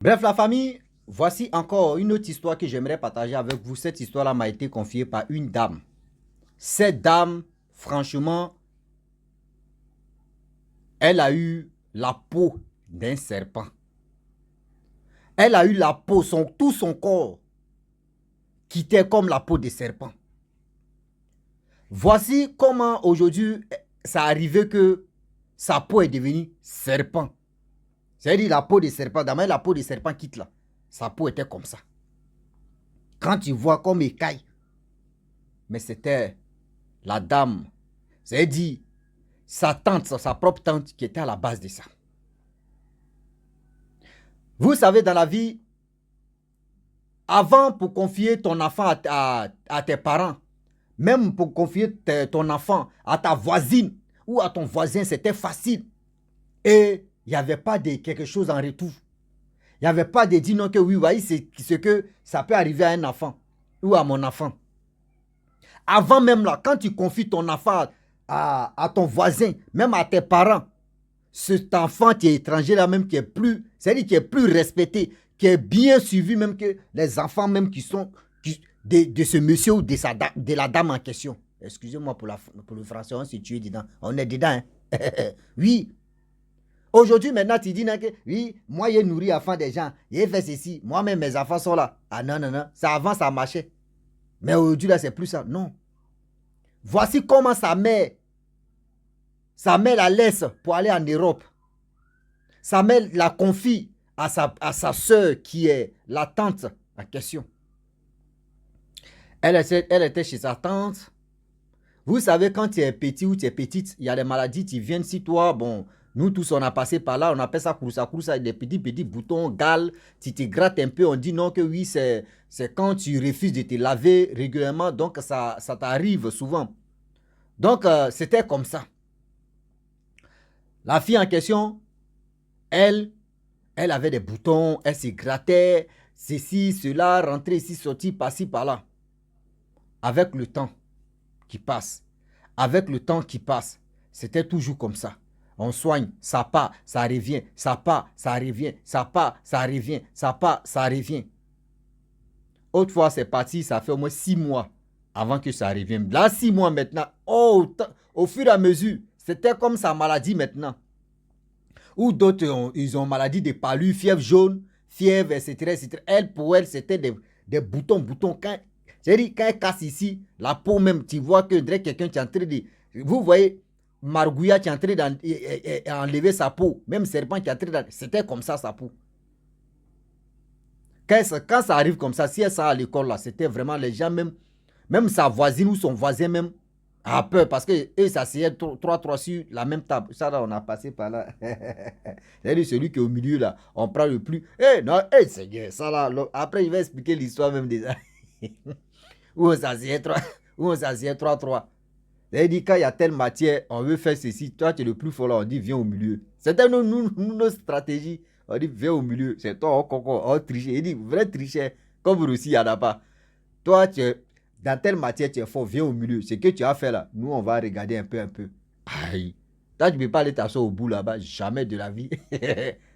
Bref, la famille, voici encore une autre histoire que j'aimerais partager avec vous. Cette histoire-là m'a été confiée par une dame. Cette dame, franchement, elle a eu la peau d'un serpent. Elle a eu la peau, tout son corps, qui était comme la peau des serpents. Voici comment aujourd'hui, ça arrivé que sa peau est devenue serpent. C'est-à-dire la peau des serpents, d'abord la peau des serpents quitte là. Sa peau était comme ça. Quand tu vois comme écaille, mais c'était la dame, c'est-à-dire sa tante, sa propre tante qui était à la base de ça. Vous savez, dans la vie, avant pour confier ton enfant à tes parents, même pour confier ton enfant à ta voisine ou à ton voisin, c'était facile. Et il n'y avait pas de quelque chose en retour. Il n'y avait pas de dire non que oui, voyez, c'est ce que ça peut arriver à un enfant ou à mon enfant. Avant même là, quand tu confies ton enfant à ton voisin, même à tes parents, cet enfant qui est étranger là même qui est plus, c'est-à-dire qui est plus respecté, qui est bien suivi même que les enfants même qui sont de ce monsieur ou de la dame en question. Excusez-moi pour le français, on s'est tué dedans. On est dedans, hein? Oui. Aujourd'hui, maintenant, tu dis que oui, moi, j'ai nourri enfant des gens, j'ai fait ceci, moi-même, mes enfants sont là. Ah non, non, non, ça avant, ça marchait. Mais aujourd'hui, là, c'est plus ça. Non. Voici comment sa mère la laisse pour aller en Europe. Sa mère la confie à sa soeur qui est la tante en question. Elle était chez sa tante. Vous savez, quand tu es petit ou tu es petite, il y a des maladies qui viennent si toi, bon, nous tous on a passé par là, on appelle ça kouroussa, des petits boutons, gales, tu te grattes un peu, on dit non que oui, c'est quand tu refuses de te laver régulièrement, donc ça t'arrive souvent. Donc c'était comme ça. La fille en question, elle, elle avait des boutons, elle se grattait, ceci, cela, rentrer ici, sortir, par-ci, par-là. Avec le temps qui passe, avec le temps qui passe, c'était toujours comme ça. On soigne, ça part, ça revient, ça part, ça revient, ça part, ça revient, ça part, ça revient. Autrefois, c'est parti, ça fait au moins 6 mois avant que ça revienne. Là, 6 mois maintenant, oh, au fur et à mesure, c'était comme sa maladie maintenant. Ou d'autres, ils ont maladie de palu, fièvre jaune, fièvre, etc. etc. Elle, pour elle, c'était des boutons. C'est-à-dire, quand elle casse ici, la peau même, tu vois que quelqu'un qui est en train de... Vous voyez, Margouilla qui est en train d'enlever sa peau, même serpent qui est en train de... C'était comme ça, sa peau. Quand ça arrive comme ça, si elle sort à l'école, là, c'était vraiment les gens, même sa voisine ou son voisin même, a peur parce que eux s'asseyaient 3 sur la même table. Ça, là, on a passé par là. C'est-à-dire celui qui est au milieu, là, on prend le plus. Eh non, eh, Seigneur, ça là. Après, il va expliquer l'histoire même des où on s'assied 3, où on s'assied 3-3. C'est-à-dire, quand il y a telle matière, on veut faire ceci. Toi, tu es le plus fort là, on dit viens au milieu. C'était nos stratégies. On dit viens au milieu. C'est toi, on triche. Il dit vrai tricher. Comme Russie, il n'y en a pas. Toi, dans telle matière, tu es fort, viens au milieu. Ce que tu as fait là, nous, on va regarder un peu, un peu. Aïe. Toi, tu ne peux pas aller t'asseoir au bout là-bas, jamais de la vie.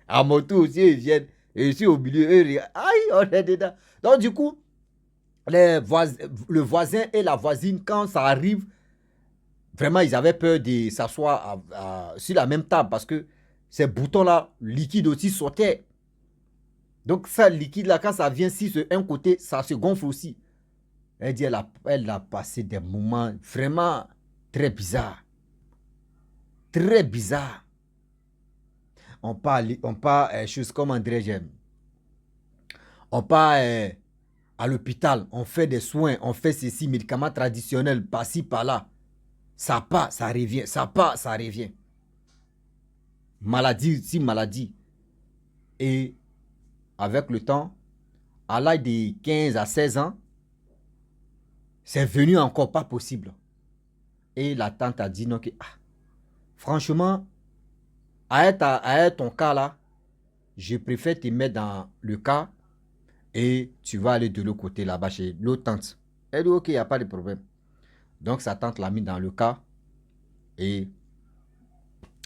À mon tour aussi, ils viennent. Et je suis au milieu, eux, regarde. Aïe, on est dedans. Donc, du coup, le voisin et la voisine, quand ça arrive, vraiment, ils avaient peur de s'asseoir sur la même table parce que ces boutons-là, liquides aussi, sautaient. Donc, ça, liquide-là, quand ça vient sur un côté, ça se gonfle aussi. Elle dit elle a passé des moments vraiment très bizarres. Très bizarres. On part chose comme André, on part à l'hôpital, on fait des soins, on fait ceci, médicaments traditionnels, par-ci, par-là. Ça part, ça revient, ça part, ça revient. Maladie, si maladie. Et avec le temps, à l'âge de 15 à 16 ans, c'est venu encore pas possible. Et la tante a dit non, que, franchement, à ton cas là, je préfère te mettre dans le cas et tu vas aller de l'autre côté là-bas chez l'autre tante. Elle dit ok, il n'y a pas de problème. Donc sa tante l'a mis dans le cas et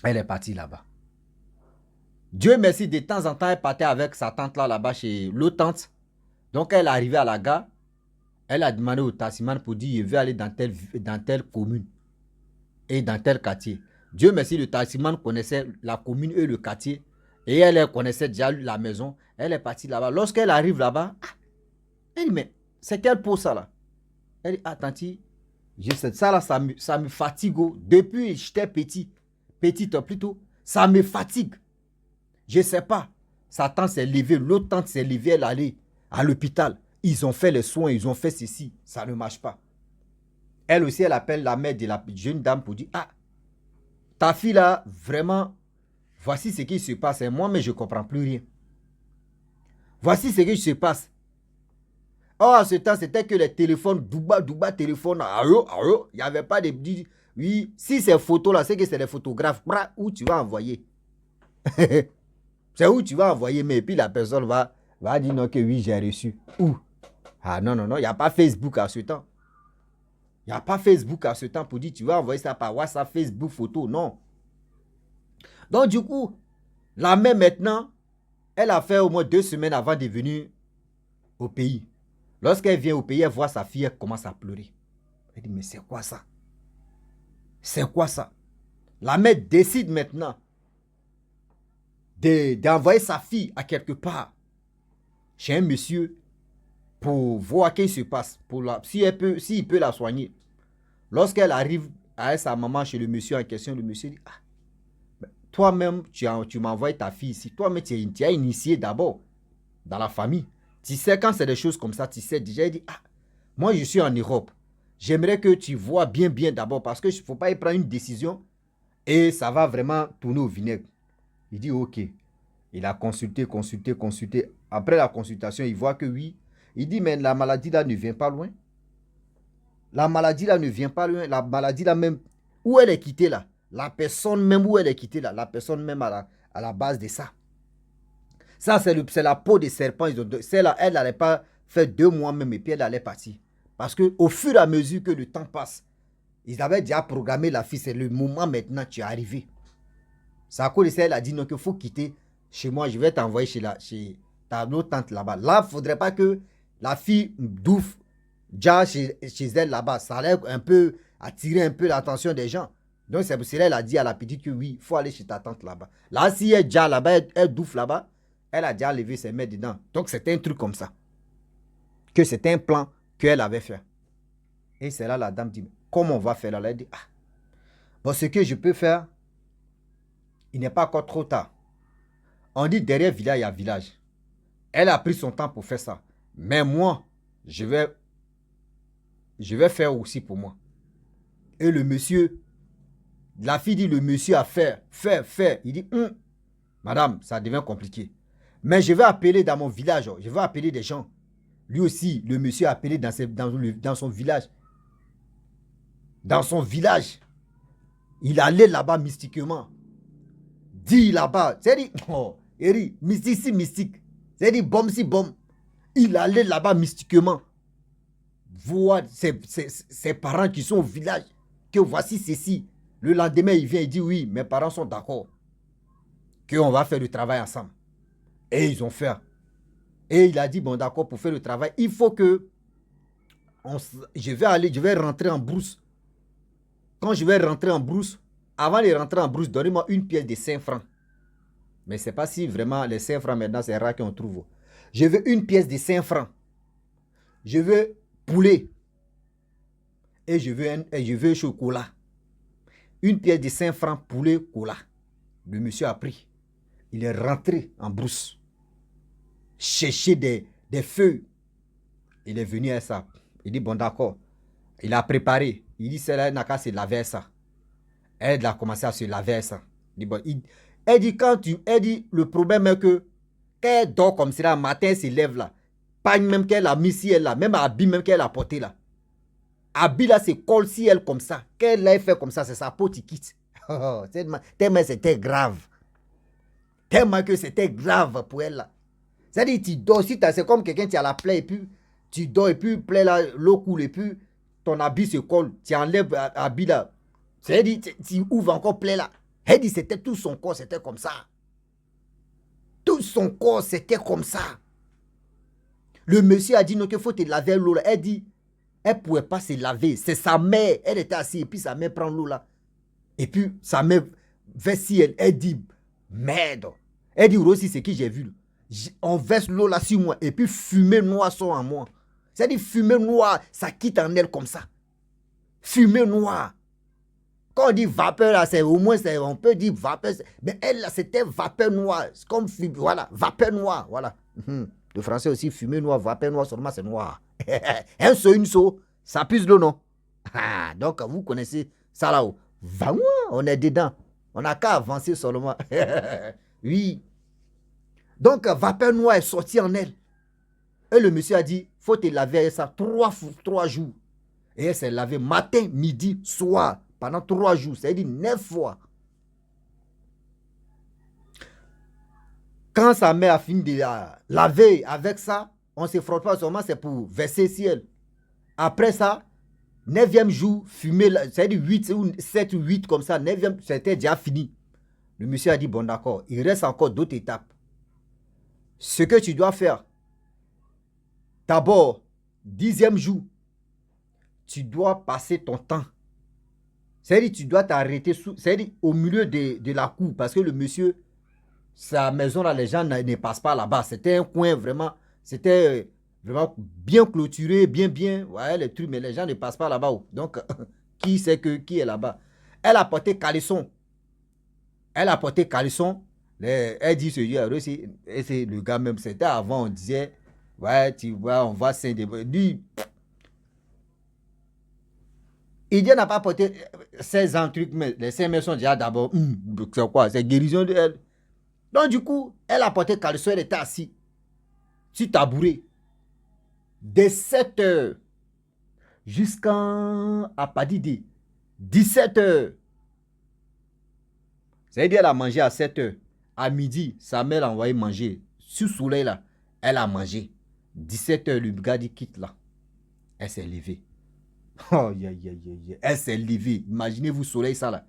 elle est partie là-bas. Dieu merci, de temps en temps, elle partait avec sa tante là-bas chez l'autre tante. Donc, elle est arrivée à la gare. Elle a demandé au taximan pour dire, je veux aller dans telle commune et dans tel quartier. Dieu merci, le taximan connaissait la commune et le quartier. Et elle connaissait déjà la maison. Elle est partie là-bas. Lorsqu'elle arrive là-bas, elle dit, mais c'est quel pot ça là? Elle dit, attends, je sais, ça là, ça me fatigue. Depuis que j'étais petite plutôt, ça me fatigue. Je ne sais pas. Sa tante s'est levée, l'autre tante s'est levée, elle allait à l'hôpital. Ils ont fait les soins, ils ont fait ceci. Ça ne marche pas. Elle aussi, elle appelle la mère de la jeune dame pour dire, ah, ta fille là, vraiment, voici ce qui se passe. Et moi, mais je ne comprends plus rien. Voici ce qui se passe. Oh, à ce temps, c'était que les téléphones, douba téléphone, il n'y avait pas de... Oui, si ces photos-là, c'est que c'est des photographes. Où tu vas envoyer? C'est où tu vas envoyer, mais puis la personne va dire non que oui, j'ai reçu. Où? Ah non, il n'y a pas Facebook à ce temps. Il n'y a pas Facebook à ce temps pour dire tu vas envoyer ça par WhatsApp, Facebook, photo, non. Donc du coup, la mère maintenant, elle a fait au moins 2 semaines avant de venir au pays. Lorsqu'elle vient au pays, elle voit sa fille, elle commence à pleurer. Elle dit, mais c'est quoi ça? C'est quoi ça? La mère décide maintenant d'envoyer sa fille à quelque part chez un monsieur pour voir ce qui se passe, s'il peut la soigner. Lorsqu'elle arrive à sa maman chez le monsieur en question, le monsieur dit, ah, toi-même, tu m'envoies ta fille ici. Toi-même, tu as initié d'abord dans la famille. Tu sais, quand c'est des choses comme ça, tu sais déjà, il dit, ah, moi, je suis en Europe. J'aimerais que tu vois bien d'abord parce qu'il ne faut pas y prendre une décision et ça va vraiment tourner au vinaigre. Il dit, ok. Il a consulté. Après la consultation, il voit que oui. Il dit, mais la maladie là ne vient pas loin. La maladie là ne vient pas loin. La maladie là même, où elle est quittée là. La personne même où elle est quittée là. La personne même à la base de ça. Ça, c'est la peau des serpents. Celle-là, elle n'allait pas faire 2 mois même et puis elle allait partir. Parce qu'au fur et à mesure que le temps passe, ils avaient déjà programmé la fille. C'est le moment maintenant, tu es arrivé. C'est à cause de ça, elle a dit non, qu'il faut quitter chez moi. Je vais t'envoyer chez ta autre tante là-bas. Là, il ne faudrait pas que la fille douffe déjà chez elle là-bas. Ça allait un peu attirer un peu l'attention des gens. Donc, c'est pour cela qu'elle a dit à la petite que oui, il faut aller chez ta tante là-bas. Là, si elle est déjà là-bas, elle douffe là-bas, elle a déjà levé ses mains dedans. Donc, c'était un truc comme ça. Que c'était un plan qu'elle avait fait. Et c'est là la dame dit, comment on va faire là? Elle dit, ah, bon, ce que je peux faire, il n'est pas encore trop tard. On dit derrière village, il y a village. Elle a pris son temps pour faire ça. Mais moi, je vais faire aussi pour moi. Et le monsieur, la fille dit, le monsieur a fait. Il dit, madame, ça devient compliqué. Mais je vais appeler dans mon village, je vais appeler des gens. Lui aussi, le monsieur a appelé dans son village. Dans son village, il allait là-bas mystiquement. Dit là-bas, c'est dit, oh, Eri, mystique si mystique. C'est dit, bombe si bombe. Il allait là-bas mystiquement. Voir ses parents qui sont au village, que voici ceci. Le lendemain, il vient et dit, oui, mes parents sont d'accord. Qu'on va faire le travail ensemble. Et ils ont fait. Et il a dit, bon d'accord, pour faire le travail, il faut que je vais rentrer en brousse. Quand je vais rentrer en brousse, avant de rentrer en brousse, donnez-moi une pièce de 5 francs. Mais ce n'est pas si vraiment les 5 francs maintenant, c'est rare qu'on trouve. Je veux une pièce de 5 francs. Je veux poulet. Et je veux chocolat. Une pièce de 5 francs, poulet, cola. Le monsieur a pris. Il est rentré en brousse. Chercher des feuilles. Il est venu à ça. Il dit, bon d'accord. Il a préparé. Il dit, celle-là n'a qu'à se laver ça. Elle a commencé à se laver ça. Il dit, bon, elle dit, le problème est que quand elle dort comme ça, le matin, elle se lève là. Pagne même qu'elle a mis si elle là. Même habit même qu'elle a porté là. Habit là, se colle si elle comme ça. Quand elle l'a fait comme ça, c'est sa peau qui quitte. Tellement c'était grave. Tellement que c'était grave pour elle là. C'est-à-dire, tu dors, c'est comme quelqu'un qui a la plaie et puis tu dors et puis plaie là, l'eau coule et puis ton habit se colle. Tu enlèves l'habit là. C'est-à-dire, tu ouvres encore plaie là. Elle dit, c'était tout son corps, c'était comme ça. Tout son corps, c'était comme ça. Le monsieur a dit non, qu'il faut te laver l'eau là. Elle dit, elle ne pouvait pas se laver. C'est sa mère. Elle était assise et puis sa mère prend l'eau là. Et puis sa mère verse elle. Elle dit, merde. Elle dit, Rossi, c'est qui j'ai vu. On verse l'eau là sur moi. Et puis fumée noire sort en moi. C'est-à-dire fumée noire, ça quitte en elle comme ça. Fumée noire. Quand on dit vapeur là, c'est au moins, on peut dire vapeur. Mais elle là, c'était vapeur noire. Comme, voilà, vapeur noire. Voilà. Le français aussi, fumée noire, vapeur noire, seulement c'est noir. Un seau, une seau, ça pisse l'eau, non? Ah, donc, vous connaissez ça là-haut. On est dedans. On n'a qu'à avancer seulement. Oui. Donc, vapeur noire est sortie en elle. Et le monsieur a dit, faut te laver ça 3 jours. Et elle s'est lavée matin, midi, soir, pendant 3 jours. C'est-à-dire 9 fois. Quand sa mère a fini de la laver avec ça, on ne se frotte pas seulement, c'est pour verser ciel. Après ça, 9e jour, fumer, c'est-à-dire 8 ou 7 ou 8 comme ça, 9e, c'était déjà fini. Le monsieur a dit, bon d'accord, il reste encore d'autres étapes. Ce que tu dois faire, d'abord, 10e jour, tu dois passer ton temps. C'est-à-dire, tu dois t'arrêter, c'est-à-dire au milieu de la cour, parce que le monsieur, sa maison là, les gens ne passent pas là-bas. C'était un coin vraiment, c'était vraiment bien clôturé, bien, ouais, les trucs, mais les gens ne passent pas là-bas. Donc, qui sait qui est là-bas? Elle a porté caleçon. Elle a porté caleçon. Elle dit ce jour, c'est le gars même, c'était avant, on disait, ouais, tu vois, on va s'indépendre. Il n'a pas porté 16 ans, truc, mais les 5 mères sont déjà d'abord, c'est quoi? C'est guérison de elle. Donc, du coup, elle a porté caleçon, elle était assise sur tabouret. De 7 heures jusqu'à pas dit 17 heures. C'est-à-dire, elle a mangé à 7 heures. À midi, sa mère l'a envoyé manger. Sous soleil, là, elle a mangé. 17 heures, le gars dit quitte là. Elle s'est levée. Oh, elle s'est levée. Imaginez-vous, soleil, ça là.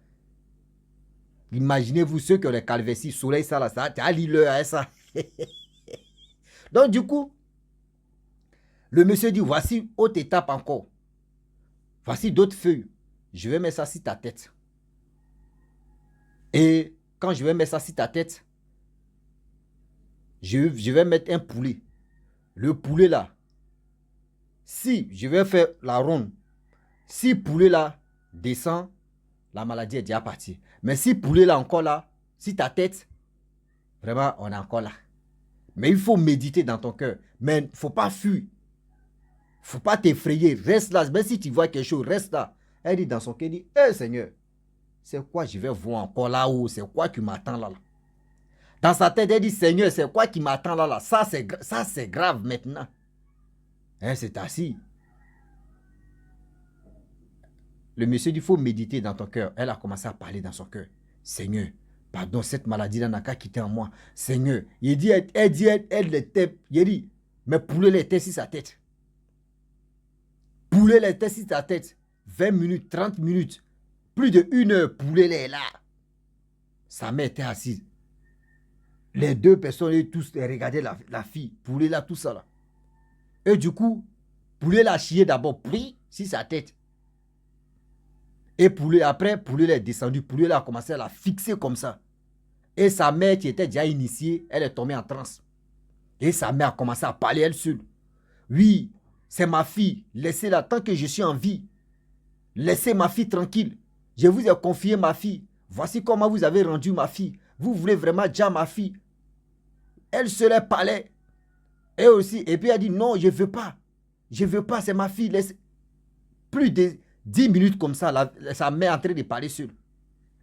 Imaginez-vous ceux qui ont les calvéties, soleil, ça là. Ça a l'heure, ça. Donc, du coup, le monsieur dit, voici autre étape encore. Voici d'autres feuilles. Je vais mettre ça sur ta tête. Et quand je vais mettre ça sur ta tête, je vais mettre un poulet. Le poulet là, si je vais faire la ronde, si le poulet là descend, la maladie est déjà partie. Mais si le poulet là encore là, si ta tête, vraiment, on est encore là. Mais il faut méditer dans ton cœur. Mais il ne faut pas fuir. Il ne faut pas t'effrayer. Reste là. Même si tu vois quelque chose, reste là. Elle dit dans son cœur, dit, hé Seigneur, c'est quoi je vais voir encore là-haut? C'est quoi qui m'attend là? Dans sa tête, elle dit, Seigneur, c'est quoi qui m'attend là? Ça, c'est grave maintenant. Elle s'est assise. Le monsieur dit, il faut méditer dans ton cœur. Elle a commencé à parler dans son cœur. Seigneur, pardon, cette maladie-là n'a qu'à quitter en moi. Seigneur, il dit, elle était, il dit, mais poulet était sur sa tête. Poulet était sur sa tête. 20 minutes, 30 minutes, plus de 1 heure, poulet est là. Sa mère était assise. Les deux personnes, tous regardaient la fille, poulet là, tout ça là. Et du coup, poulet l'a chié d'abord, pris sur sa tête. Et poulet, après, poulet est descendu, poulet là a commencé à la fixer comme ça. Et sa mère qui était déjà initiée, elle est tombée en transe. Et sa mère a commencé à parler elle seule. Oui, c'est ma fille, laissez-la tant que je suis en vie. Laissez ma fille tranquille. Je vous ai confié ma fille. Voici comment vous avez rendu ma fille. Vous voulez vraiment déjà ma fille. Elle se la parlait. Et aussi, et puis elle dit non, je ne veux pas. Je ne veux pas, c'est ma fille. Laisse... Plus de 10 minutes comme ça, sa mère est en train de parler seule.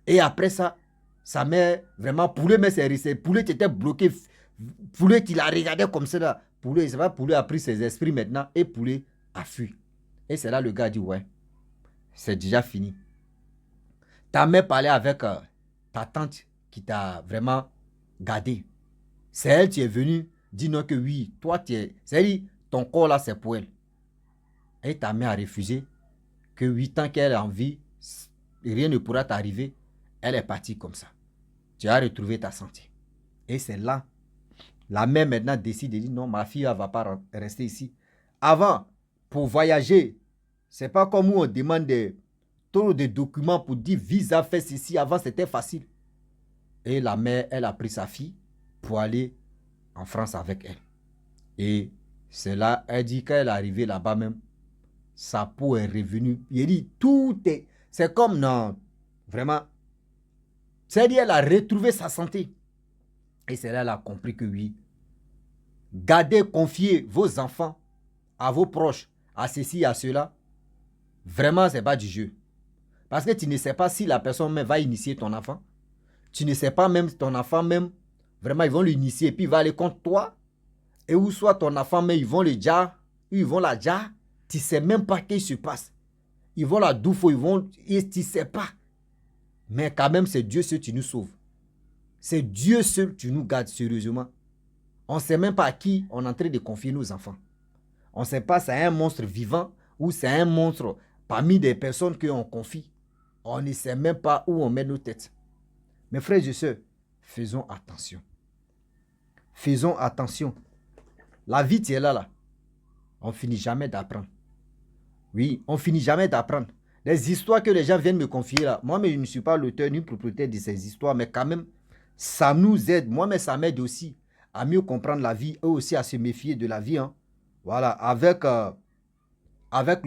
Et après ça, sa mère, vraiment, poulet, mais c'est poulet qui était bloqué. Poulet qui la regardait comme ça. Là. Poulet, c'est pas poulet a pris ses esprits maintenant et poulet a fui. Et c'est là le gars dit ouais, c'est déjà fini. Ta mère parlait avec ta tante qui t'a vraiment gardé. C'est elle qui est venue dire non que oui, toi tu es... C'est-à-dire, ton corps là c'est pour elle. Et ta mère a refusé que 8 ans qu'elle est en vie, rien ne pourra t'arriver. Elle est partie comme ça. Tu as retrouvé ta santé. Et c'est là La mère maintenant décide de dire non, ma fille ne va pas rester ici. Avant, pour voyager, c'est pas comme où on demande trop de documents pour dire visa, fait ceci. Avant, c'était facile. Et la mère, elle a pris sa fille pour aller en France avec elle. Et c'est là, elle dit qu'elle est arrivée là-bas même, sa peau est revenue. Il dit, tout est... C'est comme, non, vraiment. C'est-à-dire, elle a retrouvé sa santé. Et c'est là qu'elle a compris que oui, gardez, confiez vos enfants à vos proches, à ceci, à cela. Vraiment, ce n'est pas du jeu. Parce que tu ne sais pas si la personne même va initier ton enfant. Tu ne sais pas même ton enfant même, vraiment, ils vont l'initier et puis il va aller contre toi. Et où soit ton enfant, mais ils vont le dire, ils vont la dire, tu ne sais même pas ce qui se passe. Ils vont la douffer, ils vont, et tu ne sais pas. Mais quand même, c'est Dieu seul qui nous sauve. C'est Dieu seul qui nous garde sérieusement. On ne sait même pas à qui on est en train de confier nos enfants. On ne sait pas si c'est un monstre vivant ou c'est un monstre parmi des personnes qu'on confie. On ne sait même pas où on met nos têtes. Mes frères et sœurs, faisons attention. Faisons attention. La vie, tu es là. On ne finit jamais d'apprendre. Oui, on ne finit jamais d'apprendre. Les histoires que les gens viennent me confier là, moi, mais je ne suis pas l'auteur ni propriétaire de ces histoires, mais quand même, ça nous aide. Moi, mais ça m'aide aussi à mieux comprendre la vie, eux aussi à se méfier de la vie. Hein. Voilà, avec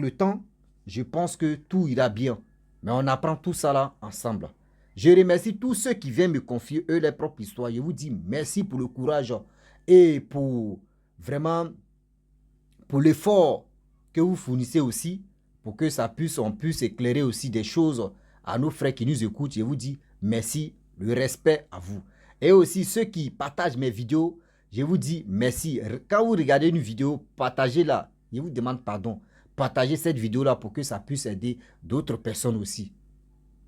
le temps, je pense que tout ira bien. Mais on apprend tout ça là ensemble. Je remercie tous ceux qui viennent me confier, eux, leurs propres histoires. Je vous dis merci pour le courage et pour vraiment, pour l'effort que vous fournissez aussi, pour que on puisse éclairer aussi des choses à nos frères qui nous écoutent. Je vous dis merci, le respect à vous. Et aussi ceux qui partagent mes vidéos, je vous dis merci. Quand vous regardez une vidéo, partagez-la. Je vous demande pardon. Partagez cette vidéo-là pour que ça puisse aider d'autres personnes aussi.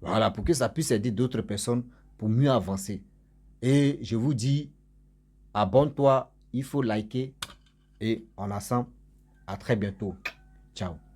Voilà, pour que ça puisse aider d'autres personnes pour mieux avancer. Et je vous dis, abonne-toi, il faut liker et on ensemble. À très bientôt. Ciao.